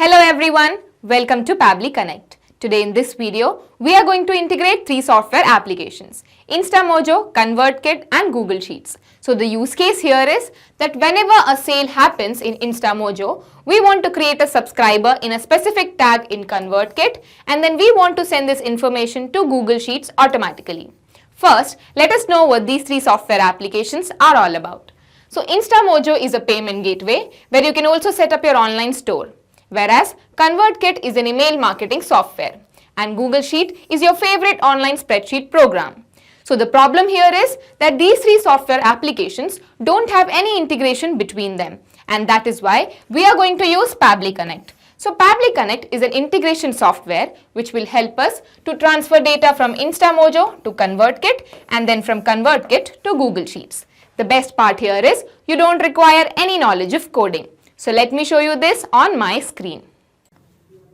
Hello everyone, welcome to Pabbly Connect. Today in this video, we are going to integrate three software applications, Instamojo, ConvertKit and Google Sheets. So the use case here is that whenever a sale happens in Instamojo, we want to create a subscriber in a specific tag in ConvertKit and then we want to send this information to Google Sheets automatically. First, let us know what these three software applications are all about. So Instamojo is a payment gateway where you can also set up your online store, whereas ConvertKit is an email marketing software and Google Sheet is your favorite online spreadsheet program. So the problem here is that these three software applications don't have any integration between them, and that is why we are going to use Pabbly Connect. So Pabbly Connect is an integration software which will help us to transfer data from Instamojo to ConvertKit and then from ConvertKit to Google Sheets. The best part here is you don't require any knowledge of coding. So let me show you this on my screen.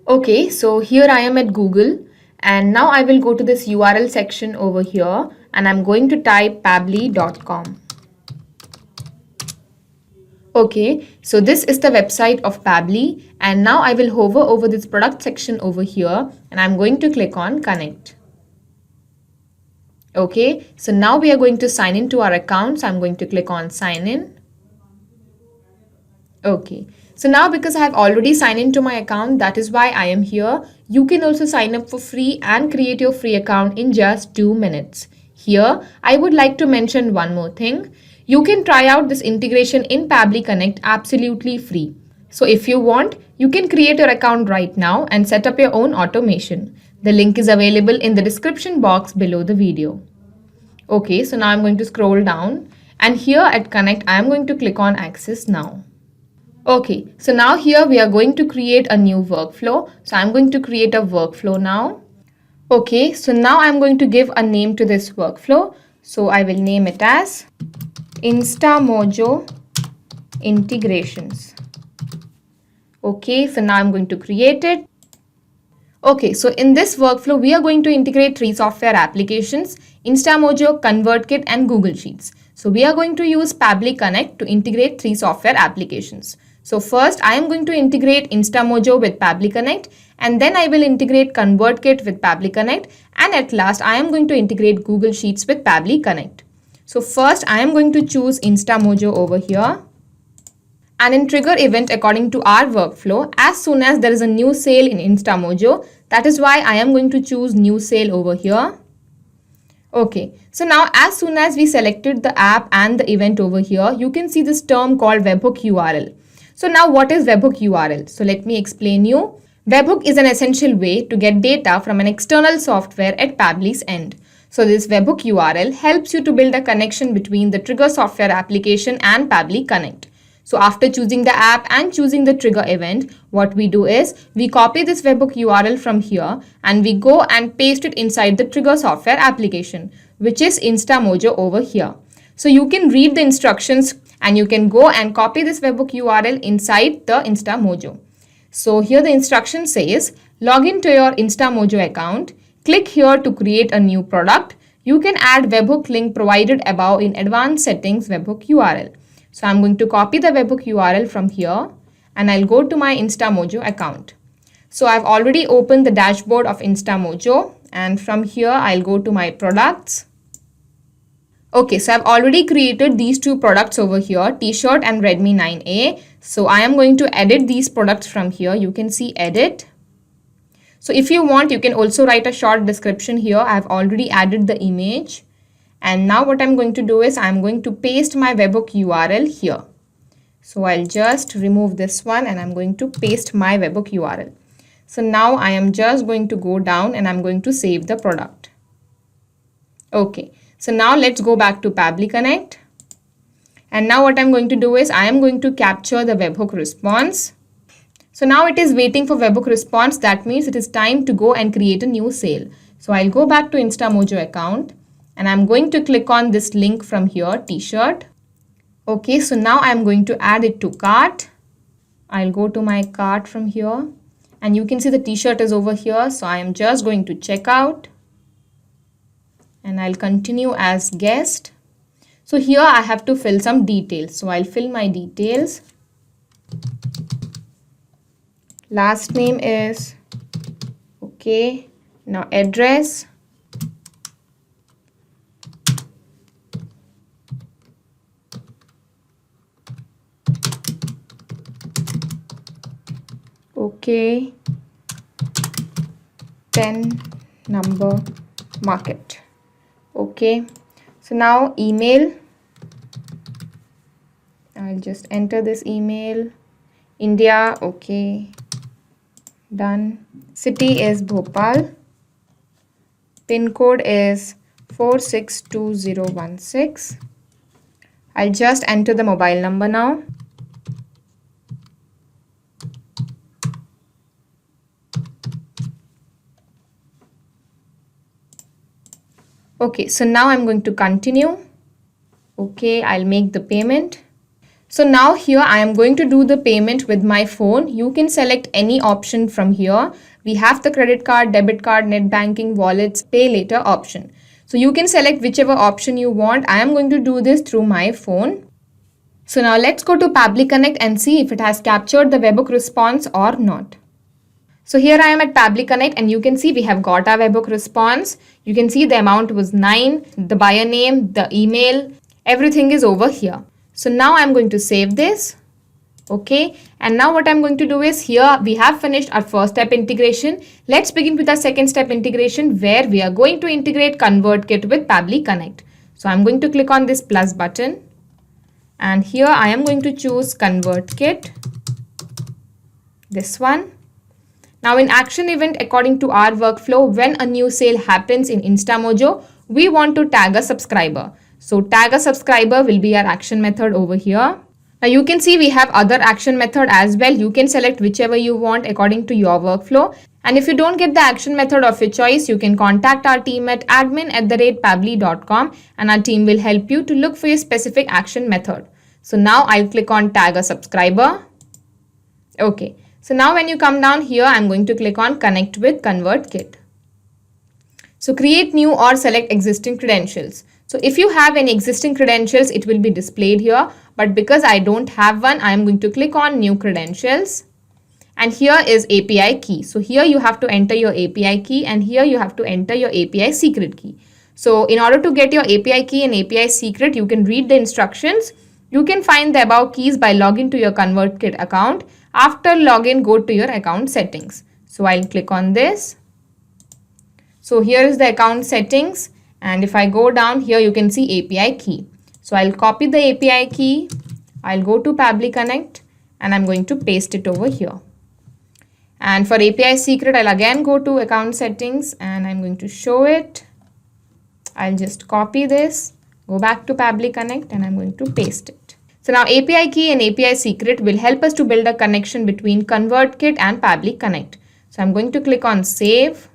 Okay, so here I am at Google and now I will go to this URL section over here and I'm going to type pabbly.com. Okay, so this is the website of Pabbly and now I will hover over this product section over here and I'm going to click on connect. Okay, so now we are going to sign in to our account, so I'm going to click on sign in. Okay, so now because I have already signed into my account, that is why I am here. You can also sign up for free and create your free account in just 2 minutes. Here, I would like to mention one more thing. You can try out this integration in Pabbly Connect absolutely free. So if you want, you can create your account right now and set up your own automation. The link is available in the description box below the video. Okay, so now I'm going to scroll down and here at Connect, I am going to click on Access Now. Okay, so now here we are going to create a new workflow. So I'm going to create a workflow now. Okay, so now I'm going to give a name to this workflow. So I will name it as Instamojo Integrations. Okay, so now I'm going to create it. Okay, so in this workflow, we are going to integrate three software applications, Instamojo, ConvertKit and Google Sheets. So we are going to use Pabbly Connect to integrate three software applications. So first, I am going to integrate Instamojo with Pabbly Connect and then I will integrate ConvertKit with Pabbly Connect and at last, I am going to integrate Google Sheets with Pabbly Connect. So first, I am going to choose Instamojo over here. And in trigger event according to our workflow, as soon as there is a new sale in Instamojo, that is why I am going to choose new sale over here. Okay, so now as soon as we selected the app and the event over here, you can see this term called webhook URL. So now what is webhook URL? So let me explain you. Webhook is an essential way to get data from an external software at Pabbly's end. So this webhook URL helps you to build a connection between the trigger software application and Pabbly Connect. So after choosing the app and choosing the trigger event, what we do is we copy this webhook URL from here and we go and paste it inside the trigger software application, which is Instamojo over here. So you can read the instructions and you can go and copy this webhook URL inside the Instamojo. So here the instruction says, log in to your Instamojo account, click here to create a new product. You can add webhook link provided above in advanced settings webhook URL. So I'm going to copy the webhook URL from here and I'll go to my Instamojo account. So I've already opened the dashboard of Instamojo and from here I'll go to my products. Okay, so I've already created these two products over here, T-shirt and Redmi 9A. So I am going to edit these products from here. You can see edit. So if you want, you can also write a short description here. I've already added the image. And now what I'm going to do is I'm going to paste my webhook URL here. So I'll just remove this one and I'm going to paste my webhook URL. So now I am just going to go down and I'm going to save the product. Okay, so now let's go back to Pabbly Connect. And now what I'm going to do is I am going to capture the webhook response. So now it is waiting for webhook response. That means it is time to go and create a new sale. So I'll go back to Instamojo account. And I'm going to click on this link from here, T-shirt. Okay, so now I'm going to add it to cart. I'll go to my cart from here. And you can see the T-shirt is over here. So I am just going to check out. And I'll continue as guest. So here I have to fill some details. So I'll fill my details. last name is okay. Now address, okay, 10 number market. Okay, so now email, I'll just enter this email. India, okay, done. City is Bhopal. Pin code is 462016. I'll just enter the mobile number now. Okay, so now I'm going to continue. Okay, I'll make the payment. So now here I am going to do the payment with my phone. You can select any option from here. We have the credit card, debit card, net banking, wallets, pay later option. So you can select whichever option you want. I am going to do this through my phone. So now let's go to Pabbly Connect and see if it has captured the webhook response or not. So here I am at Pabbly Connect and you can see we have got our webhook response. You can see the amount was 9, the buyer name, the email, everything is over here. So now I'm going to save this. Okay, and now what I'm going to do is here we have finished our first step integration. Let's begin with our second step integration where we are going to integrate ConvertKit with Pabbly Connect. So I'm going to click on this plus button and here I am going to choose ConvertKit, this one. Now in action event, according to our workflow, when a new sale happens in Instamojo, we want to tag a subscriber. So tag a subscriber will be our action method over here. Now you can see we have other action method as well. You can select whichever you want according to your workflow. And if you don't get the action method of your choice, you can contact our team at admin@pabbly.com and our team will help you to look for your specific action method. So now I'll click on tag a subscriber. Okay. So now when you come down here, I'm going to click on connect with ConvertKit. So create new or select existing credentials. So if you have any existing credentials, it will be displayed here. But because I don't have one, I am going to click on new credentials. And here is API key. So here you have to enter your API key and here you have to enter your API secret key. So in order to get your API key and API secret, you can read the instructions. You can find the above keys by logging to your ConvertKit account. After login, go to your account settings. So I'll click on this. So here is the account settings. And if I go down here, you can see API key. So I'll copy the API key. I'll go to Pabbly Connect and I'm going to paste it over here. And for API secret, I'll again go to account settings and I'm going to show it. I'll just copy this, go back to Pabbly Connect and I'm going to paste it. So now API key and API secret will help us to build a connection between ConvertKit and Pabbly Connect. So I'm going to click on save.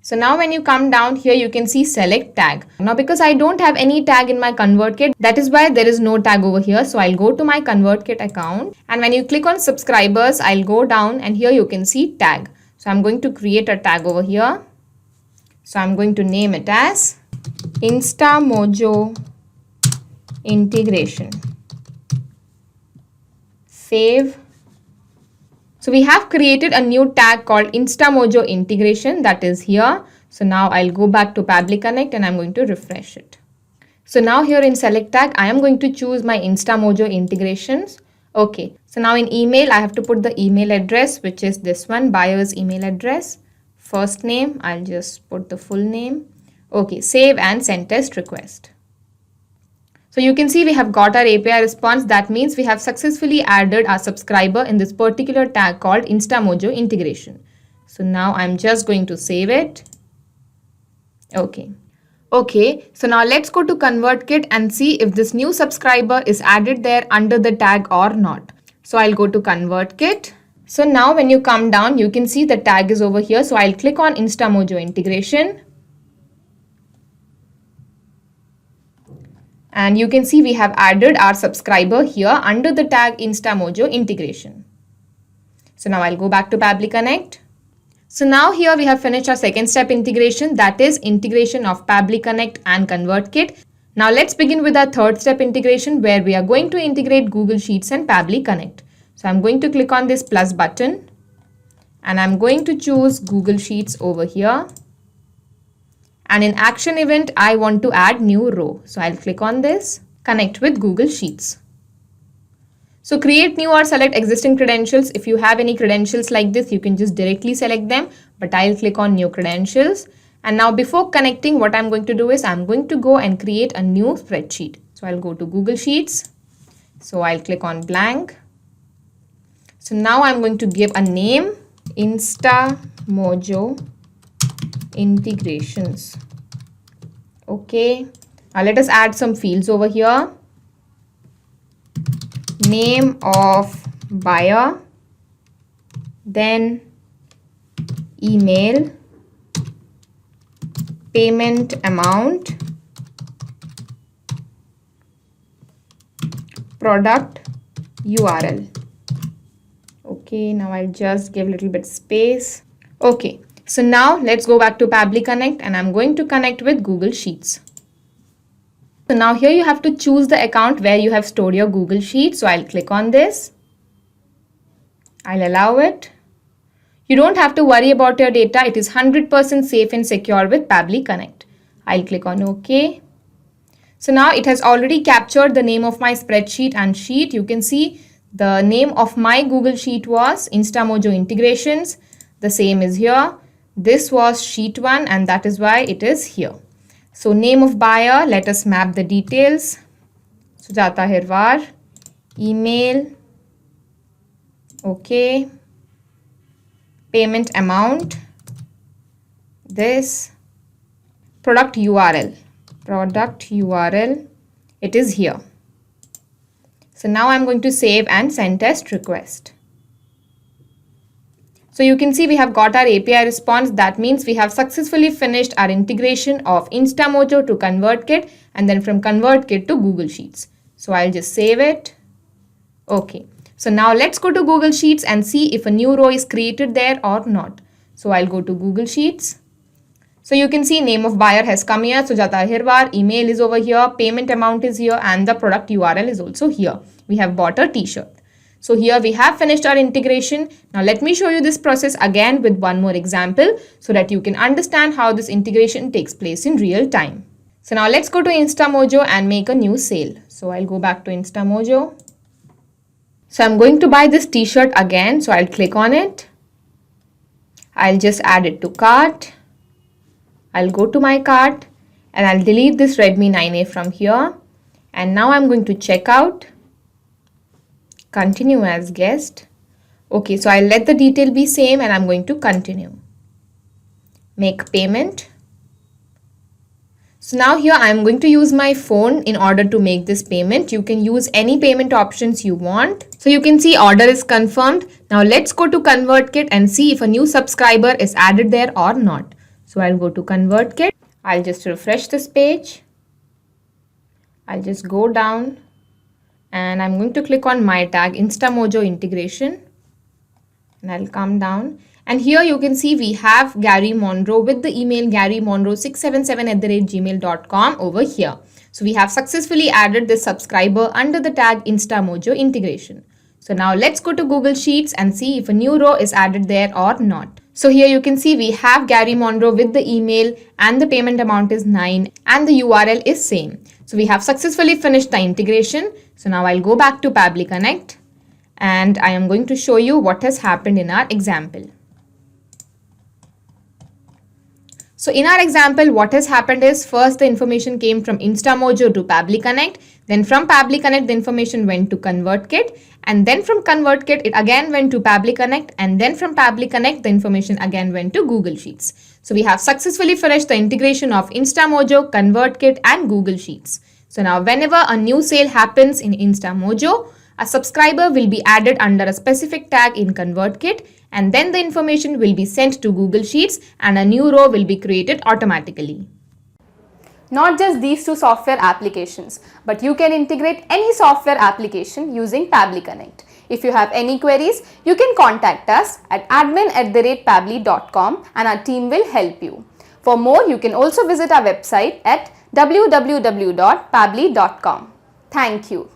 So now when you come down here, you can see select tag. Now because I don't have any tag in my ConvertKit, that is why there is no tag over here. So I'll go to my ConvertKit account and when you click on subscribers, I'll go down and here you can see tag. So I'm going to create a tag over here. So I'm going to name it as Instamojo integration. Save. So we have created a new tag called Instamojo integration, that is here. So now I'll go back to Pabbly Connect and I'm going to refresh it. So now here in select tag, I am going to choose my Instamojo integrations. Okay. So now in email, I have to put the email address, which is this one, buyer's email address. First name, I'll just put the full name. Okay. Save and send test request. So you can see we have got our API response. That means we have successfully added our subscriber in this particular tag called Instamojo integration. So now I'm just going to save it. Okay. Okay. So now let's go to ConvertKit and see if this new subscriber is added there under the tag or not. So I'll go to ConvertKit. So now when you come down, you can see the tag is over here. So I'll click on Instamojo integration. And you can see we have added our subscriber here under the tag Instamojo integration. So now I'll go back to Pabbly Connect. So now here we have finished our second step integration, that is integration of Pabbly Connect and ConvertKit. Now let's begin with our third step integration where we are going to integrate Google Sheets and Pabbly Connect. So I'm going to click on this plus button and I'm going to choose Google Sheets over here. And in action event, I want to add new row. So I'll click on this, connect with Google Sheets. So create new or select existing credentials. If you have any credentials like this, you can just directly select them, but I'll click on new credentials. And now before connecting, what I'm going to do is I'm going to go and create a new spreadsheet. So I'll go to Google Sheets. So I'll click on blank. So now I'm going to give a name, Instamojo integrations. Okay, now let us add some fields over here. Name of buyer, then email, payment amount, product URL. Okay, now I'll just give a little bit space. Okay, so now let's go back to Pabbly Connect and I'm going to connect with Google Sheets. So now here you have to choose the account where you have stored your Google Sheet. So I'll click on this. I'll allow it. You don't have to worry about your data. It is 100% safe and secure with Pabbly Connect. I'll click on OK. So now it has already captured the name of my spreadsheet and sheet. You can see the name of my Google Sheet was Instamojo integrations. The same is here. This was sheet 1 and that is why it is here. So name of buyer, let us map the details. 𝙃𝙖𝙫𝙮, email, okay, payment amount, this, product URL, it is here. So now I'm going to save and send test request. So you can see we have got our API response. That means we have successfully finished our integration of Instamojo to ConvertKit and then from ConvertKit to Google Sheets. So I'll just save it. Okay. So now let's go to Google Sheets and see if a new row is created there or not. So I'll go to Google Sheets. So you can see name of buyer has come here. So 𝙃𝙖𝙫𝙮, email is over here, payment amount is here and the product URL is also here. We have bought a t-shirt. So here we have finished our integration. Now let me show you this process again with one more example so that you can understand how this integration takes place in real time. So now let's go to Instamojo and make a new sale. So I'll go back to Instamojo. So I'm going to buy this t-shirt again. So I'll click on it. I'll just add it to cart. I'll go to my cart and I'll delete this Redmi 9A from here. And now I'm going to check out. Continue as guest. Okay, so I'll let the detail be same and I'm going to continue. Make payment. So now here I'm going to use my phone in order to make this payment. You can use any payment options you want. So you can see order is confirmed. Now let's go to ConvertKit and see if a new subscriber is added there or not. So I'll go to ConvertKit. I'll just refresh this page. I'll just go down. And I'm going to click on my tag Instamojo integration and I'll come down and here you can see we have Gary Monroe with the email 𝙃𝙖𝙫𝙮677@gmail.com over here. So we have successfully added this subscriber under the tag Instamojo integration. So now let's go to Google Sheets and see if a new row is added there or not. So here you can see we have Gary Monroe with the email and the payment amount is 9 and the URL is same. So we have successfully finished the integration. So now I'll go back to Pabbly Connect and I am going to show you what has happened in our example. So in our example, what has happened is first the information came from Instamojo to Pabbly Connect. Then from Pabbly Connect, the information went to ConvertKit. And then from ConvertKit, it again went to Pabbly Connect. And then from Pabbly Connect, the information again went to Google Sheets. So we have successfully finished the integration of Instamojo, ConvertKit and Google Sheets. So now whenever a new sale happens in Instamojo, a subscriber will be added under a specific tag in ConvertKit and then the information will be sent to Google Sheets and a new row will be created automatically. Not just these two software applications, but you can integrate any software application using Pabbly Connect. If you have any queries, you can contact us at admin@pabbly.com and our team will help you. For more, you can also visit our website at www.pabbly.com. Thank you.